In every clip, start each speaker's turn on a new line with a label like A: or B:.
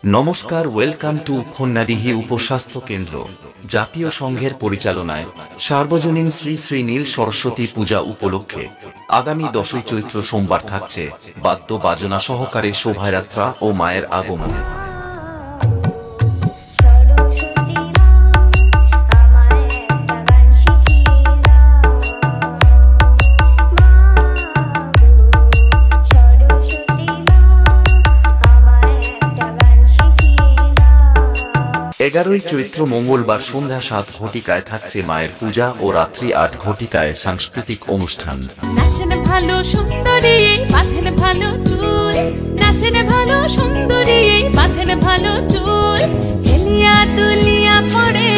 A: নমস্কার, welcome to খন্নাডিহি উপস্বাস্থ্য কেন্দ্র। জাতীয় সংঘের পরিচালনায় সার্বজনীন শ্রী শ্রী নীল সরস্বতী পূজা উপলক্ষে আগামী 10ই চৈত্র সোমবার থাকছে বাদ্য বাজনা সহকারে শোভাযাত্রা ও মায়ের আগমন। এগারোই চৈত্র মঙ্গলবার সন্ধ্যা 7 ঘটিকায় থাকছে মায়ের পূজা ও রাত্রি 8 ঘটিকায় সাংস্কৃতিক অনুষ্ঠান।
B: নাচেন ভালো সুন্দরী, বাঁধেন ভালো চুল, নাচেন ভালো সুন্দরী, বাঁধেন ভালো চুল, হেলিয়া দুলিয়া পড়ে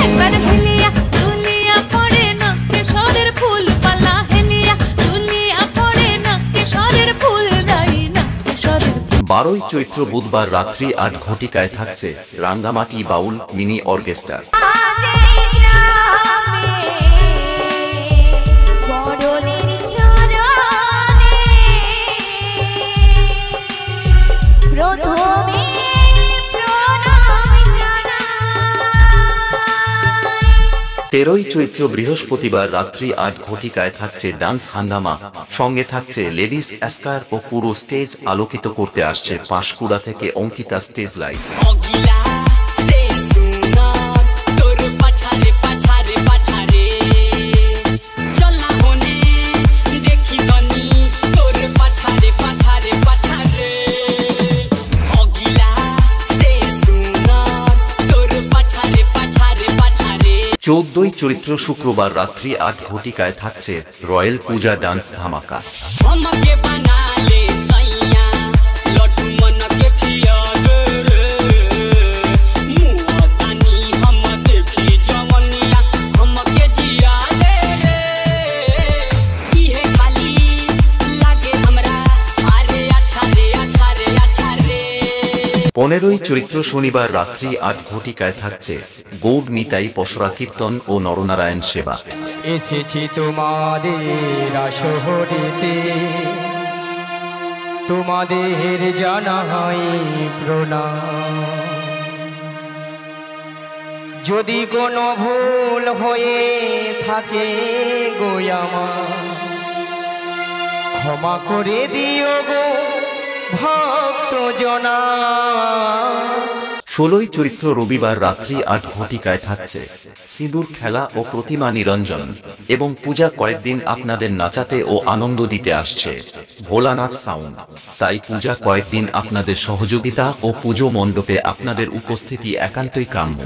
B: একবার হেলিয়া দুলিয়া পড়ে না কেশরের ফুল পালা, হেলিয়া দুলিয়া পড়ে না কেশরের ফুল নাই না কেশরের।
A: 12ই চৈত্র বুধবার রাত্রি 8 ঘটিকায় থাকছে রাঙ্গামাটি বাউল মিনি অর্কেস্ট্রা। তেরোই চৈত্র বৃহস্পতিবার রাত্রি 8 ঘটিকায় থাকছে ডান্স হাঙ্গামা, সঙ্গে থাকছে লেডিস অ্যাস্কার ও পুরো স্টেজ আলোকিত করতে আসছে পাঁশকুড়া থেকে অঙ্কিতা স্টেজ লাইট। চৌদ্দই চৈত্র শুক্রবার রাত্রি 8 ঘটিকায় থাকছে রয়্যাল পূজা ডান্স ধামাকা। পনেরোই চৈত্র শনিবার রাত্রি 8 ঘটিকায় থাকছে গৌড নিতাই পসরা কীর্তন ও নরনারায়ণ সেবা।
C: এসেছি তোমাদের শহরেতে, তোমাদের জানাই প্রণাম। যদি কোনো ভুল হয়ে থাকে গো আমার, ক্ষমা করে দিও গো ভক্ত জনা।
A: 16ই চৈত্র রবিবার রাত্রি 8 ঘটিকায় থাকছে সিঁদুর খেলা ও প্রতিমা নিরঞ্জন এবং পূজা। কয়েকদিন আপনাদের নাচাতে ও আনন্দ দিতে আসছে ভোলানাথ সাউন্ড, তাই পূজা কয়েকদিন আপনাদের সহযোগিতা ও পুজো মণ্ডপে আপনাদের উপস্থিতি একান্তই কাম্য।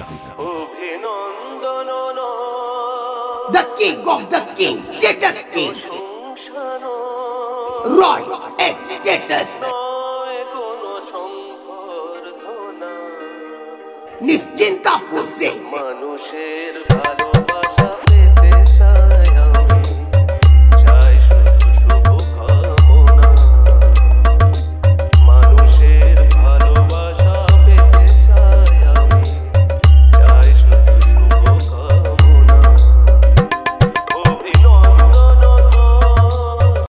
D: The king of the king, status king, Roy X status, Nishchintapur से